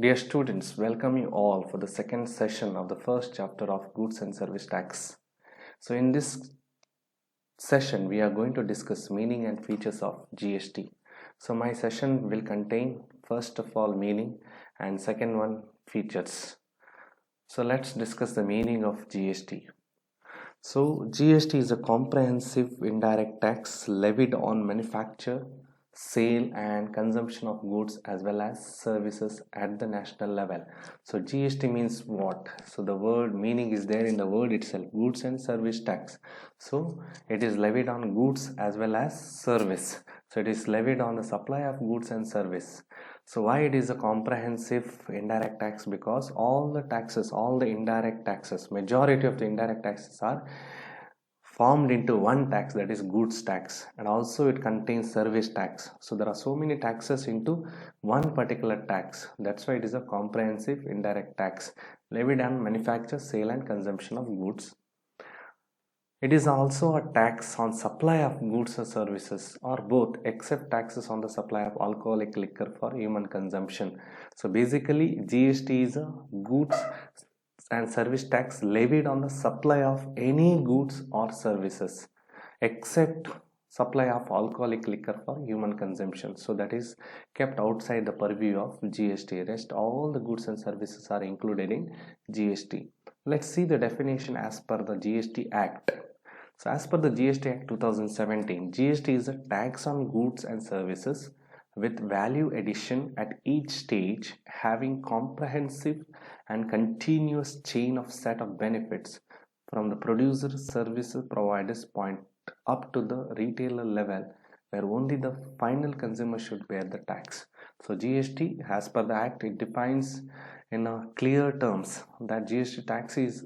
Dear students, welcome you all for the second session of the first chapter of Goods and Service Tax. So in this session, we are going to discuss meaning and features of GST. So my session will contain first of all meaning and second one features. So let's discuss the meaning of GST. So GST is a comprehensive indirect tax levied on manufacture, sale and consumption of goods as well as services at the national level. So GST means what? So the word meaning is there in the word itself, goods and service tax. So it is levied on goods as well as service. So it is levied on the supply of goods and service. So why it is a comprehensive indirect tax? Because all the indirect taxes, majority of the indirect taxes are formed into one tax, that is goods tax, and also it contains service tax. So there are so many taxes into one particular tax. That's why it is a comprehensive indirect tax levied on manufacture, sale and consumption of goods. It is also a tax on supply of goods or services or both, except taxes on the supply of alcoholic liquor for human consumption. So basically GST is a goods and service tax levied on the supply of any goods or services except supply of alcoholic liquor for human consumption. So that is kept outside the purview of GST. Rest all the goods and services are included in GST. Let's see the definition as per the GST Act. So as per the GST Act 2017, GST is a tax on goods and services with value addition at each stage, having comprehensive and continuous chain of set of benefits from the producer services providers point up to the retailer level, where only the final consumer should bear the tax. So GST, as per the Act, it defines in a clear terms that GST tax is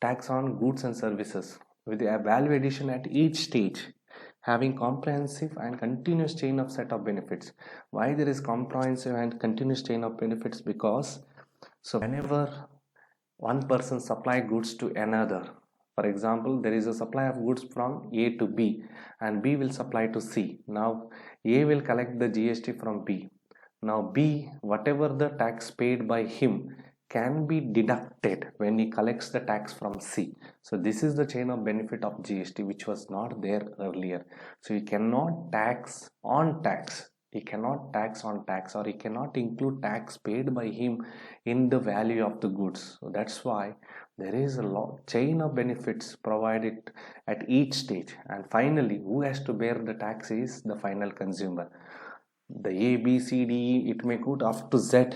tax on goods and services with a value addition at each stage, having comprehensive and continuous chain of set of benefits. Why there is comprehensive and continuous chain of benefits? Because so whenever one person supply goods to another, for example, there is a supply of goods from A to B and B will supply to C. Now A will collect the GST from B. Now B, whatever the tax paid by him, can be deducted when he collects the tax from C. So this is the chain of benefit of GST, which was not there earlier. So you cannot tax on tax. He cannot tax on tax, or he cannot include tax paid by him in the value of the goods. So that's why there is a chain of benefits provided at each stage, and finally who has to bear the tax is the final consumer. The A, B, C, D, E, it may go up to Z,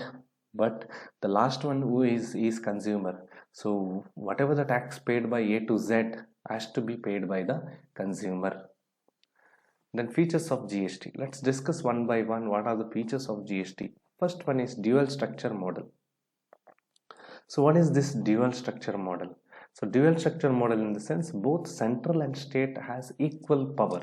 but the last one who is consumer. So whatever the tax paid by A to Z has to be paid by the consumer. Then features of GST. Let's discuss one by one what are the features of GST. First one is dual structure model. So what is this dual structure model? So dual structure model in the sense both central and state has equal power.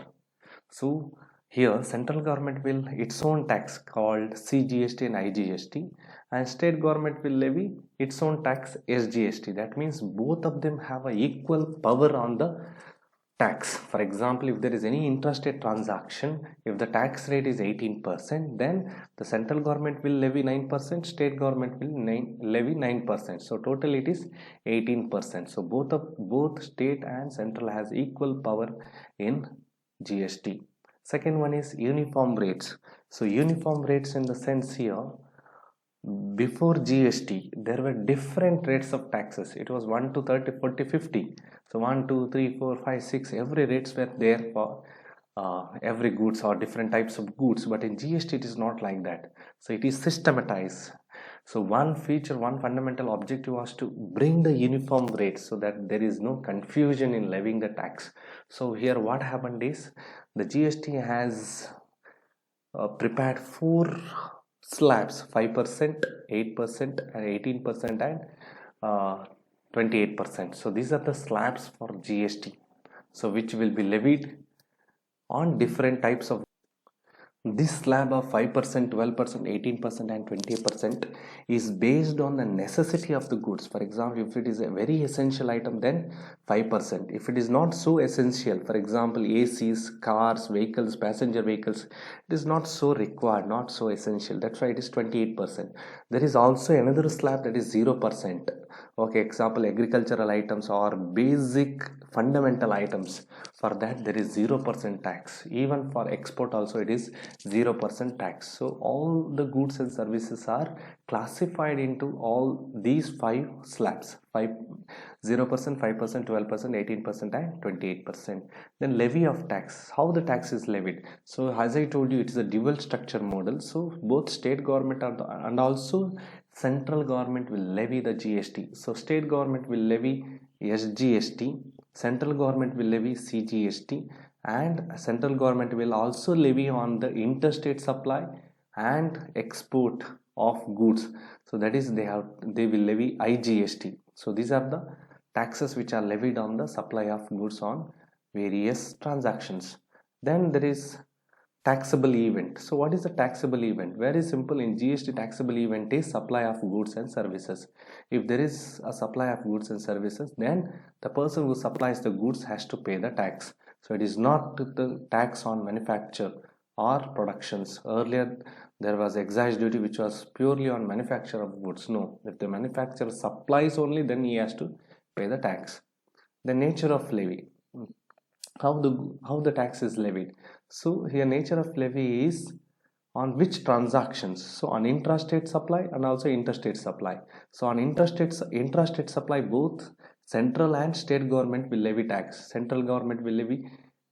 So here central government will its own tax called CGST and IGST, and state government will levy its own tax SGST. That means both of them have a equal power on the tax. For example, if there is any interstate transaction, if the tax rate is 18%, then the central government will levy 9%, state government will levy 9%. So total it is 18%. So both state and central has equal power in GST. Second one is uniform rates. So uniform rates in the sense here, before GST there were different rates of taxes. It was 1 to 30, 40, 50. So 1, 2, 3, 4, 5, 6, every rates were there for every goods or different types of goods. But in GST it is not like that. So it is systematized. So one feature, one fundamental objective was to bring the uniform rates so that there is no confusion in levying the tax. So here what happened is the GST has prepared 4 slabs: 5%, 8% and 18% and 28%. So these are the slabs for GST, so which will be levied on different types of. This slab of 5%, 12%, 18% and 20% is based on the necessity of the goods. For example, if it is a very essential item, then 5%. If it is not so essential, for example ACs, cars, vehicles, passenger vehicles, it is not so required, not so essential, that's why it is 28%. There is also another slab that is 0%. Okay, example agricultural items or basic fundamental items, for that there is 0% tax. Even for export also it is 0% tax. So all the goods and services are classified into all these five slabs: 0%, 5%, 12%, 18% and 28%. Then levy of tax, how the tax is levied. So as I told you, it is a dual structure model. So both state government and also central government will levy the GST. So state government will levy SGST, central government will levy CGST, and central government will also levy on the interstate supply and export of goods. So that is they will levy IGST. So these are the taxes which are levied on the supply of goods on various transactions. Then there is taxable event. So what is a taxable event? Very simple. In GST, taxable event is supply of goods and services. If there is a supply of goods and services, then the person who supplies the goods has to pay the tax. So it is not the tax on manufacture or productions. Earlier there was excise duty which was purely on manufacture of goods. No, if the manufacturer supplies only, then he has to pay the tax. The nature of levy, how the tax is levied. So here nature of levy is on which transactions. So on intrastate supply and also interstate supply. So on intrastate supply, both central and state government will levy tax. Central government will levy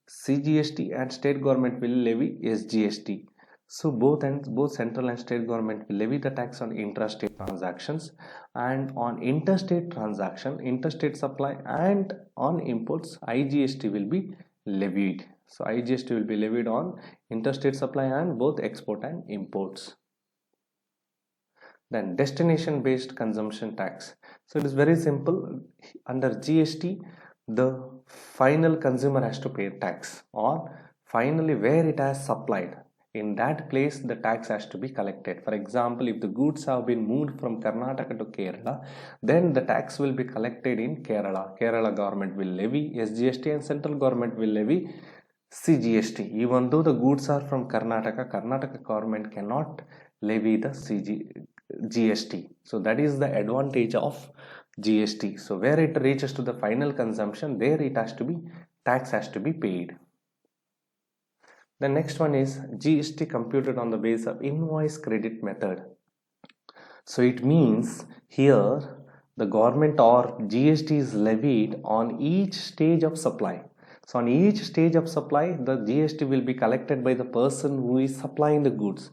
CGST and state government will levy SGST. So both central and state government will levy the tax on intrastate transactions, and on interstate transaction, interstate supply and on imports, IGST will be levied. So IGST will be levied on interstate supply and both export and imports. Then destination based consumption tax. So it is very simple. Under GST, the final consumer has to pay tax, or finally where it has supplied, in that place the tax has to be collected. For example, if the goods have been moved from Karnataka to Kerala, then the tax will be collected in Kerala. Kerala government will levy SGST and central government will levy CGST. Even though the goods are from Karnataka, Karnataka government cannot levy the GST. So that is the advantage of GST. So where it reaches to the final consumption, there it has to be, tax has to be paid. The next one is GST computed on the basis of invoice credit method. So it means here the government or GST is levied on each stage of supply. So on each stage of supply, the GST will be collected by the person who is supplying the goods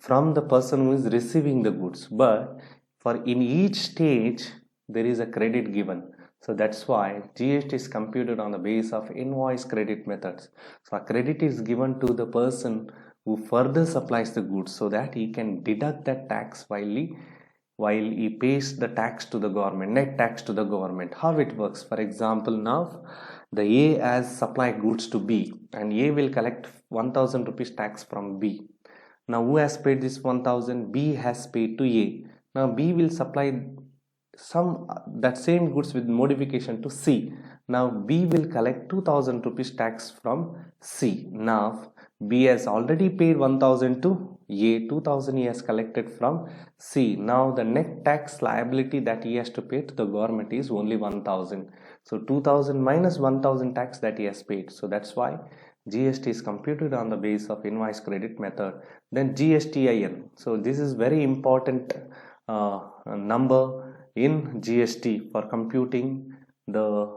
from the person who is receiving the goods. But for in each stage there is a credit given. So that's why GST is computed on the basis of invoice credit methods. So a credit is given to the person who further supplies the goods, so that he can deduct that tax while he pays the tax to the government, net tax to the government. How it works? For example, now the A has supplied goods to B, and A will collect 1000 rupees tax from B. Now who has paid this 1000? B has paid to A. Now B will supply that same goods with modification to C. Now B will collect 2000 rupees tax from C. Now B has already paid 1000 to A, 2000 he has collected from C. Now the net tax liability that he has to pay to the government is only 1000. So 2000 minus 1000 tax that he has paid. So that's why GST is computed on the basis of invoice credit method. Then GSTIN. So this is very important number in GST for computing the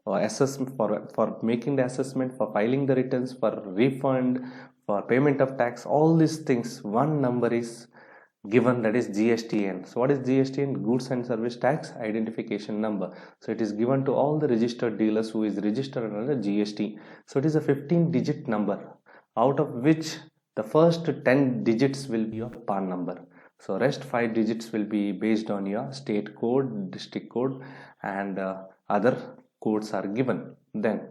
assessment, for making the assessment, for filing the returns, for refund, for payment of tax, all these things. One number is given, that is GSTN. So what is GSTN? Goods and service tax identification number. So it is given to all the registered dealers who is registered under GST. So it is a 15-digit number, out of which the first 10 digits will be your PAN number. So rest 5 digits will be based on your state code, district code, and other codes are given. Then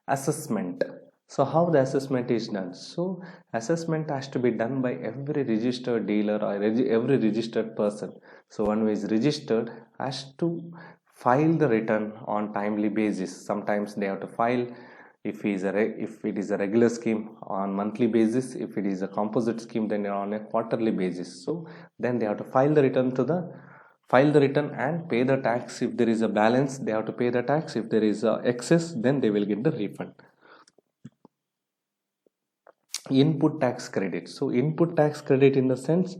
assessment. So how the assessment is done? So assessment has to be done by every registered dealer or every registered person. So one who is registered has to file the return on timely basis. Sometimes they have to file if it is a regular scheme on monthly basis. If it is a composite scheme, then on a quarterly basis. So then they have to file the return and pay the tax. If there is a balance, they have to pay the tax. If there is a excess, then they will get the refund. Input tax credit. So input tax credit, in the sense,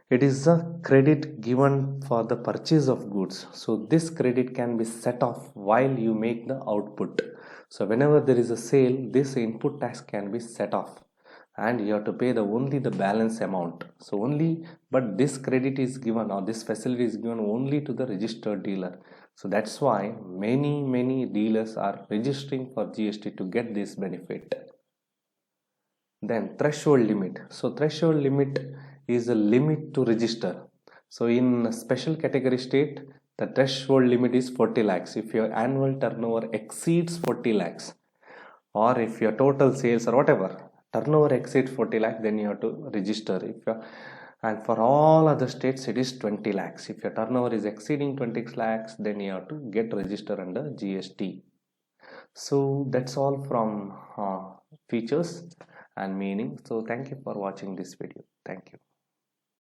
it is a credit given for the purchase of goods. So this credit can be set off while you make the output. So whenever there is a sale, this input tax can be set off and you have to pay the only the balance amount. So only, but this credit is given, or this facility is given only to the registered dealer. So that's why many dealers are registering for GST to get this benefit. Then threshold limit. So threshold limit is a limit to register. So in special category state, the threshold limit is 40 lakhs. If your annual turnover exceeds 40 lakhs, or if your total sales or whatever turnover exceeds 40 lakhs, then you have to register. And for all other states, it is 20 lakhs. If your turnover is exceeding 20 lakhs, then you have to get registered under GST. So that's all from features and meaning. So thank you for watching this video. Thank you.